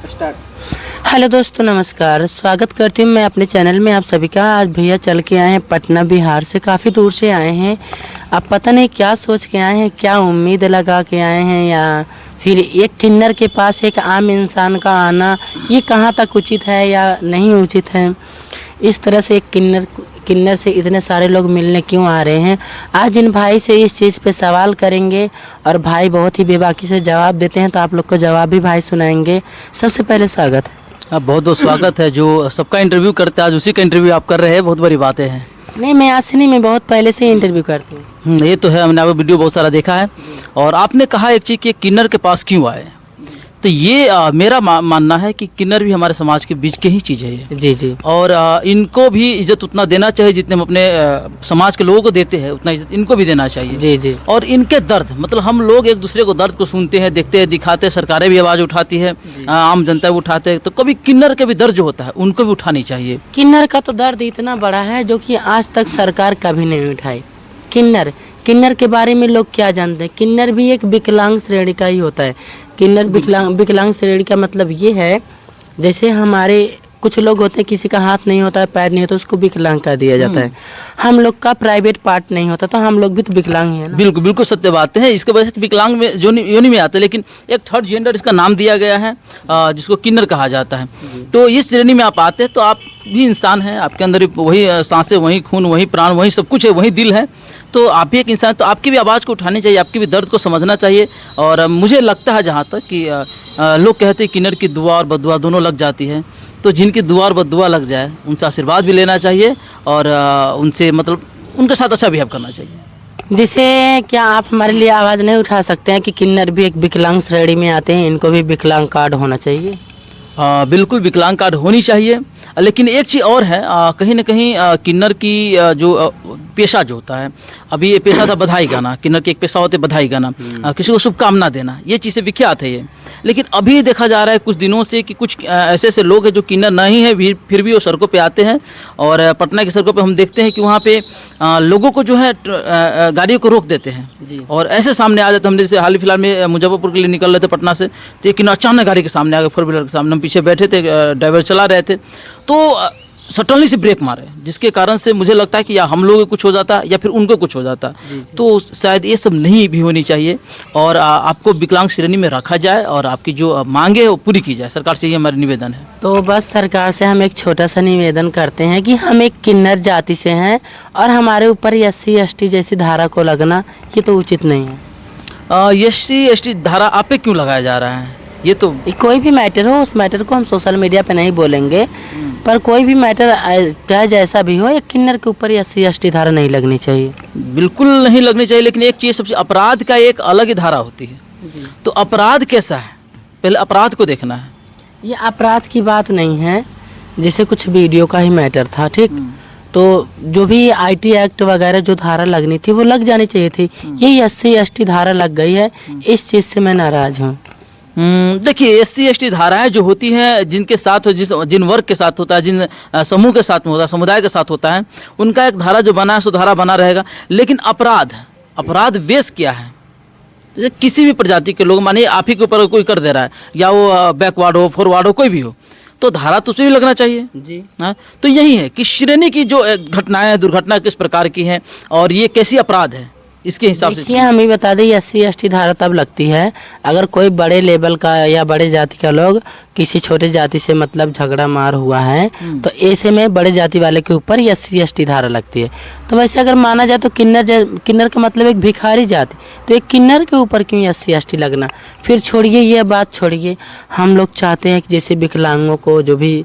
Start. Hello दोस्तों, नमस्कार। स्वागत करती हूँ मैं अपने चैनल में आप सभी का। आज भैया चल के आए हैं पटना बिहार से, काफ़ी दूर से आए हैं। अब पता नहीं क्या सोच के आए हैं, क्या उम्मीद लगा के आए हैं, या फिर एक किन्नर के पास एक आम इंसान का आना ये कहाँ तक उचित है या नहीं उचित है। इस तरह से एक किन्नर से इतने सारे लोग मिलने क्यों आ रहे हैं, आज इन भाई से इस चीज़ पे सवाल करेंगे और भाई बहुत ही बेबाकी से जवाब देते हैं, तो आप लोग को जवाब भी भाई सुनाएंगे। सबसे पहले स्वागत है। आप बहुत बहुत स्वागत है। जो सबका इंटरव्यू करते हैं आज उसी का इंटरव्यू आप कर रहे हैं, बहुत बड़ी बातें हैं। नहीं, मैं आज से नहीं, मैं बहुत पहले से ही इंटरव्यू करती हूँ। ये तो है, हमने आपका वीडियो बहुत सारा देखा है। और आपने कहा एक चीज़ कि किन्नर के पास क्यों आए, तो ये मेरा मानना है कि किन्नर भी हमारे समाज के बीच के ही चीज़ है ये। जी जी। और इनको भी इज्जत उतना देना चाहिए जितने हम अपने समाज के लोगों को देते हैं, उतना इज्जत इनको भी देना चाहिए। जी जी। और इनके दर्द, मतलब हम लोग एक दूसरे को दर्द को सुनते हैं, देखते हैं, दिखाते हैं, सरकारें भी आवाज़ उठाती है, आम जनता भी उठाते हैं, तो कभी किन्नर के भी दर्द जो होता है उनको भी उठानी चाहिए। किन्नर का तो दर्द इतना बड़ा है जो कि आज तक सरकार कभी नहीं उठाई। किन्नर के बारे में लोग क्या जानते हैं? किन्नर भी एक विकलांग श्रेणी का ही होता है। किन्नर विकलांग श्रेणी का मतलब ये है, जैसे हमारे कुछ लोग होते हैं किसी का हाथ नहीं होता है, पैर नहीं होता, उसको विकलांग कर दिया जाता है। हम लोग का प्राइवेट पार्ट नहीं होता, तो हम लोग भी तो विकलांग ही है ना। बिल्कुल बिल्कुल सत्य बात है। इसके वजह से विकलांग में योनि में आते हैं, लेकिन एक थर्ड जेंडर इसका नाम दिया गया है जिसको किन्नर कहा जाता है। तो इस श्रेणी में आप आते हैं तो आप भी इंसान हैं, आपके अंदर वही सांसें, वही खून, वही प्राण, वही सब कुछ है, वही दिल है। तो आप भी एक इंसान, तो आपकी भी आवाज़ को उठानी चाहिए, आपके भी दर्द को समझना चाहिए। और मुझे लगता है जहाँ तक कि लोग कहते हैं किन्नर की दुआ और बददुआ दोनों लग जाती है, तो जिनकी दुआ और बददुआ लग जाए उनसे आशीर्वाद भी लेना चाहिए और उनसे मतलब उनके साथ अच्छा बिहेव करना चाहिए। जिसे क्या आप हमारे लिए आवाज़ नहीं उठा सकते हैं कि किन्नर भी एक विकलांग श्रेणी में आते हैं, इनको भी विकलांग कार्ड होना चाहिए? बिल्कुल विकलांग कार्ड होनी चाहिए, लेकिन एक चीज़ और है, कहीं ना कहीं किन्नर की जो पेशा जो होता है, अभी ये पेशा था बधाई गाना, किन्नर के एक पेशा होते बधाई गाना, किसी को शुभकामना देना, ये चीज़ें विख्यात है ये। लेकिन अभी देखा जा रहा है कुछ दिनों से कि कुछ ऐसे ऐसे लोग हैं जो किन्नर नहीं है, फिर भी वो सड़कों पे आते हैं। और पटना की सड़कों पे हम देखते हैं कि वहाँ पे लोगों को जो है गाड़ियों को रोक देते हैं और ऐसे सामने आ जाते हैं। हम जैसे हाल ही फिलहाल में मुजफ्फरपुर के लिए निकल रहे थे पटना से, तो एक अचानक गाड़ी के सामने आ गए, 4 व्हीलर के सामने, हम पीछे बैठे थे, ड्राइवर चला रहे थे, तो सडनली से ब्रेक मारे, जिसके कारण से मुझे लगता है कि या हम लोगों को कुछ हो जाता या फिर उनको कुछ हो जाता। तो शायद ये सब नहीं भी होनी चाहिए और आपको विकलांग श्रेणी में रखा जाए और आपकी जो मांगे है वो पूरी की जाए। सरकार से ये हमारा निवेदन है। तो बस सरकार से हम एक छोटा सा निवेदन करते हैं कि हम एक किन्नर जाति से हैं और हमारे ऊपर SC ST जैसी धारा को लगना ये तो उचित नहीं है। SC ST धारा आप पे क्यों लगाया जा रहा है? ये तो कोई भी मैटर हो, उस मैटर को हम सोशल मीडिया पे नहीं बोलेंगे, पर कोई भी मैटर चाहे जैसा भी हो, एक किन्नर के ऊपर SC ST धारा नहीं लगनी चाहिए। बिल्कुल नहीं लगनी चाहिए, लेकिन एक चीज़ सबसे, अपराध का एक अलग ही धारा होती है। तो अपराध कैसा है, पहले अपराध को देखना है। ये अपराध की बात नहीं है, जैसे कुछ वीडियो का ही मैटर था, ठीक, तो जो भी IT एक्ट वगैरह जो धारा लगनी थी वो लग जानी चाहिए थी। ये SC ST धारा लग गई है, इस चीज़ से मैं नाराज हूँ। देखिए, SC ST धाराएं जो होती हैं, जिनके साथ हो, जिन वर्ग के साथ होता है, जिन समूह के साथ में होता है, समुदाय के साथ होता है, उनका एक धारा जो बना है सो धारा बना रहेगा। लेकिन अपराध वेश क्या है? जैसे किसी भी प्रजाति के लोग, मानिए आप ही के ऊपर कोई कर दे रहा है, या वो बैकवर्ड हो, फॉरवर्ड हो, कोई भी हो, तो धारा तो उसमें भी लगना चाहिए जी। हाँ, तो यही है कि श्रेणी की जो घटनाएं, दुर्घटना किस प्रकार की हैं और ये कैसी अपराध है, इसके हिसाब से। देखिए, हम ही बता दें, SC ST धारा तब लगती है अगर कोई बड़े लेवल का या बड़े जाति का लोग किसी छोटे जाति से मतलब झगड़ा मार हुआ है, तो ऐसे में बड़े जाति वाले के ऊपर SC ST धारा लगती है। तो वैसे अगर माना जाए तो किन्नर का मतलब एक भिखारी जाति, तो एक किन्नर के ऊपर क्यों SC ST लगना? फिर छोड़िए, ये बात छोड़िए, हम लोग चाहते हैं कि जैसे विकलांगों को जो भी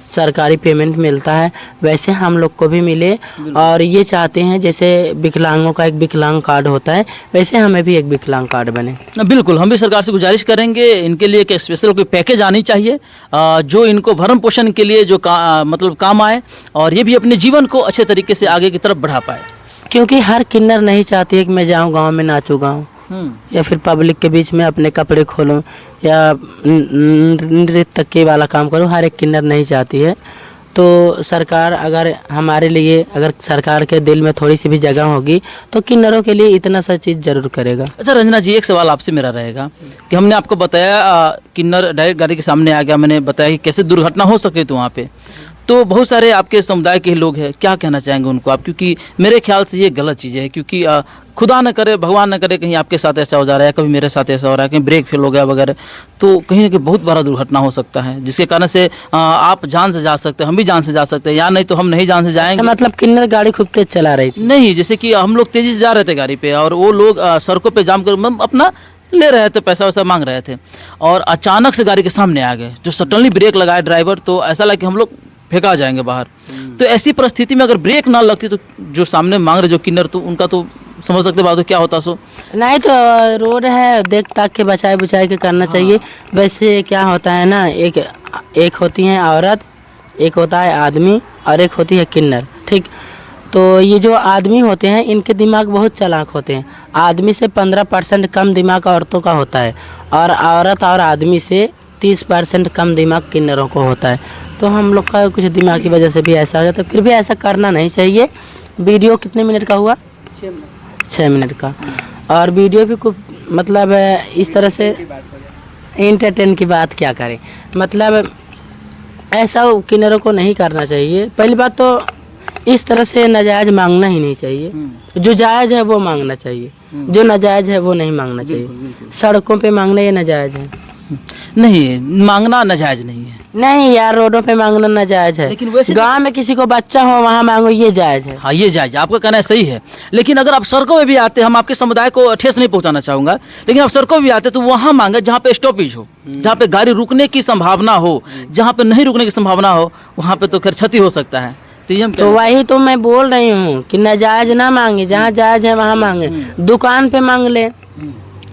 सरकारी पेमेंट मिलता है वैसे हम लोग को भी मिले, और ये चाहते हैं जैसे विकलांगों का एक विकलांग कार्ड होता है वैसे हमें भी एक विकलांग कार्ड बने। बिल्कुल, हम भी सरकार से गुजारिश करेंगे, इनके लिए एक स्पेशल कोई पैकेज आनी चाहिए जो इनको भरण पोषण के लिए जो मतलब काम आए और ये भी अपने जीवन को अच्छे तरीके से आगे की तरफ बढ़ा पाए। क्योंकि हर किन्नर नहीं चाहती है कि मैं जाऊँ गाँव में नाचूँ गाँव, या फिर पब्लिक के बीच में अपने कपड़े खोलूं या नृत्य वाला काम करूं, हर एक किन्नर नहीं चाहती है। तो सरकार अगर हमारे लिए, अगर सरकार के दिल में थोड़ी सी भी जगह होगी तो किन्नरों के लिए इतना सा चीज़ जरूर करेगा। अच्छा रंजना जी, एक सवाल आपसे मेरा रहेगा कि हमने आपको बताया किन्नर डायरेक्ट गाड़ी के सामने आ गया, मैंने बताया कि कैसे दुर्घटना हो सके तो वहाँ पे, तो बहुत सारे आपके समुदाय के लोग हैं, क्या कहना चाहेंगे उनको आप? क्योंकि मेरे ख्याल से ये गलत चीज़ है, क्योंकि खुदा न करे, भगवान न करे, कहीं आपके साथ ऐसा हो जा रहा है, कभी मेरे साथ ऐसा हो रहा है, कहीं ब्रेक फेल हो गया वगैरह, तो कहीं ना कहीं बहुत बड़ा दुर्घटना हो सकता है, जिसके कारण से आप जान से जा सकते हैं, हम भी जान से जा सकते हैं, या नहीं तो हम नहीं जान से जाएंगे। मतलब किन्नर गाड़ी खूब तेज चला रही थी? नहीं, जैसे कि हम लोग तेज़ी से जा रहे थे गाड़ी पे और वो लोग सड़कों पे जाम कर मतलब अपना ले रहे थे, पैसा वैसा मांग रहे थे, और अचानक से गाड़ी के सामने आ गए, जो सडनली ब्रेक लगाए ड्राइवर, तो ऐसा लगा कि हम लोग फेंका जाएंगे बाहर। तो ऐसी परिस्थिति में अगर ब्रेक ना लगती तो जो सामने मांग रहे जो किन्नर, तो उनका तो समझ सकते बात, तो क्या होता सो। नहीं तो रोड है, देख ताक के बचाए बचाए के करना चाहिए। वैसे क्या होता है ना, एक होती है औरत, एक होता है आदमी और एक होती है किन्नर, ठीक। तो ये जो आदमी होते हैं इनके दिमाग बहुत चालाक होते हैं। आदमी से 15% कम दिमाग औरतों का होता है, और औरत और आदमी से 30% कम दिमाग किन्नरों को होता है। तो हम लोग का कुछ दिमाग की वजह से भी ऐसा हो जाता है, फिर भी ऐसा करना नहीं चाहिए। वीडियो कितने मिनट का हुआ? 6 मिनट का। और वीडियो भी कुछ मतलब इस तरह से इंटरटेन की बात क्या करें, मतलब ऐसा किन्नरों को नहीं करना चाहिए। पहली बात तो इस तरह से नाजायज़ मांगना ही नहीं चाहिए, जो जायज़ है वो मांगना चाहिए, जो नाजायज़ है वो नहीं मांगना चाहिए। सड़कों पे मांगना ये नाजायज़ है? नहीं, मांगना नाजायज़ नहीं है। नहीं यार, रोडों पे मांगना नाजायज़ है, लेकिन वैसे गांव में किसी को बच्चा हो वहाँ मांगो, ये जायज़ है। हाँ, ये जायज़, आपका कहना है सही है। लेकिन अगर आप सड़कों में भी आते, हम आपके समुदाय को ठेस नहीं पहुंचाना चाहूँगा, लेकिन आप सड़कों में भी आते तो वहाँ मांगे जहाँ पे स्टॉपेज हो, जहाँ पे गाड़ी रुकने की संभावना हो। जहाँ पे नहीं रुकने की संभावना हो वहाँ पे तो खैर क्षति हो सकता है। तो वही तो मैं बोल रही हूँ कि नाजायज़ ना मांगे, जहाँ जायज़ है वहाँ मांगे। दुकान पे मांग ले,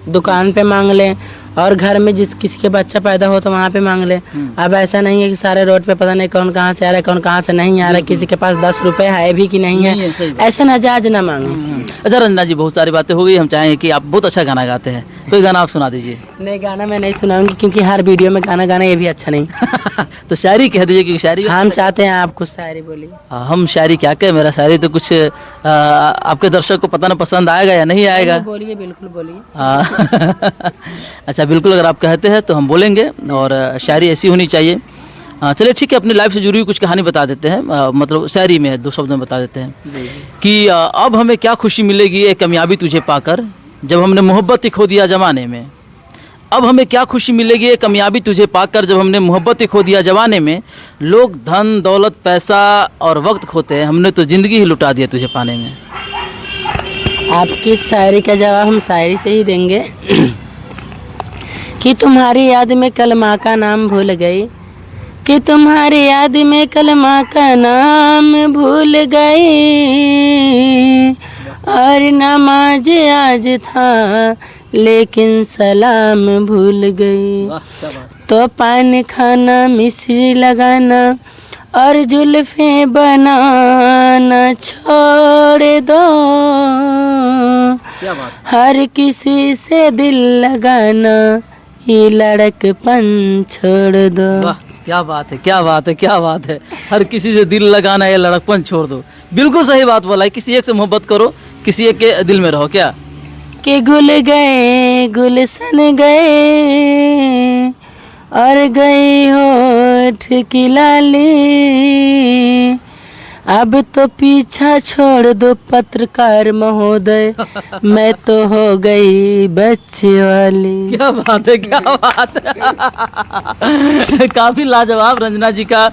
दुकान पे मांग ले, और घर में जिस किसी के बच्चा पैदा हो तो वहाँ पे मांग ले। अब ऐसा नहीं है कि सारे रोड पे पता नहीं कौन कहाँ से आ रहा है, कौन कहाँ से नहीं आ रहा है, किसी के पास 10 रुपए है भी कि नहीं है, ऐसे नाजायज़ ना मांगे। अच्छा रंजना जी, बहुत सारी बातें हो गई, हम चाहेंगे कि आप बहुत अच्छा गाना गाते हैं, कोई गाना आप सुना दीजिए। नहीं, गाना मैं नहीं सुनाऊंगी, क्योंकि हर वीडियो में गाना गाना ये भी अच्छा नहीं। तो शायरी कह दीजिए, क्योंकि शायरी हम चाहते हैं आप कुछ शायरी बोलिए। हम शायरी क्या कहें, मेरा शायरी तो कुछ आपके दर्शक को पता ना पसंद आएगा या नहीं आएगा। बोलिए, बिल्कुल बोलिए। अच्छा, बिल्कुल, अगर आप कहते हैं तो हम बोलेंगे, और शायरी ऐसी होनी चाहिए। चलिए ठीक है, अपनी लाइफ से जुड़ी हुई कुछ कहानी बता देते हैं, मतलब शायरी में 2 शब्द में बता देते हैं कि अब हमें क्या खुशी मिलेगी ये कामयाबी तुझे पाकर, जब हमने मोहब्बत ही खो दिया जमाने में। अब हमें क्या खुशी मिलेगी ये कामयाबी तुझे पाकर, जब हमने मोहब्बत ही खो दिया जमाने में। लोग धन दौलत पैसा और वक्त खोते हैं, हमने तो ज़िंदगी ही लुटा दिया तुझे पाने में। आपकी शायरी का जवाब हम शायरी से ही देंगे कि तुम्हारी याद में कल माँ का नाम भूल गई, कि तुम्हारी याद में कल माँ का नाम भूल गई, और नमाज आज था लेकिन सलाम भूल गई। तो पान खाना, मिश्री लगाना और जुल्फे बनाना छोड़ दो, हर किसी से दिल लगाना ये लड़कपन छोड़ दो। क्या बात है, क्या बात है, क्या बात है। हर किसी से दिल लगाना ये लड़कपन छोड़ दो, बिल्कुल सही बात बोला है। किसी एक से मोहब्बत करो, किसी एक के दिल में रहो। क्या कि गुल गए गुलशन गए और गई होठ की लाली, अब तो पीछा छोड़ दो पत्रकार महोदय, मैं तो हो गई बच्चे वाली। क्या बात है, क्या बात है। काफी लाजवाब रंजना जी का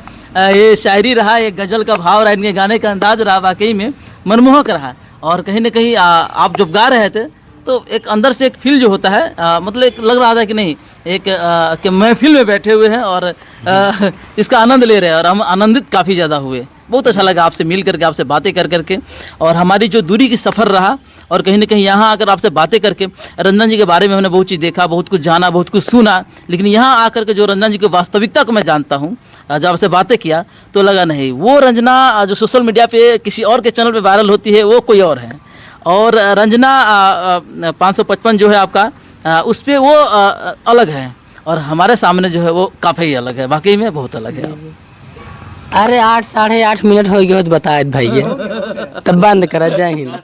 ये शायरी रहा, ये गजल का भाव रहा, इनके गाने का अंदाज रहा, वाकई में मनमोहक रहा। और कहीं ना कहीं आप जब गा रहे थे तो एक अंदर से एक फील जो होता है, मतलब एक लग रहा था कि नहीं, एक कि महफिल में बैठे हुए हैं और इसका आनंद ले रहे हैं, और हम आनंदित काफ़ी ज़्यादा हुए। बहुत अच्छा लगा आपसे मिल करके, आपसे बातें कर करके, और हमारी जो दूरी की सफ़र रहा, और कहीं ना कहीं यहाँ आकर आपसे बातें करके रंजन जी के बारे में हमने बहुत चीज़ देखा, बहुत कुछ जाना, बहुत कुछ सुना, लेकिन यहाँ आकर के जो रंजन जी की वास्तविकता को मैं जानता हूँ, जब आपसे बातें किया तो लगा नहीं, वो रंजना जो सोशल मीडिया पे किसी और के चैनल पे वायरल होती है वो कोई और है, और रंजना 555 जो है आपका, उस पर वो अलग है, और हमारे सामने जो है वो काफ़ी अलग है, वाकई में बहुत अलग है। अरे 8 साढ़े 8 मिनट हो गए हो तो बताए भैया तब बंद करा। जय हिंद।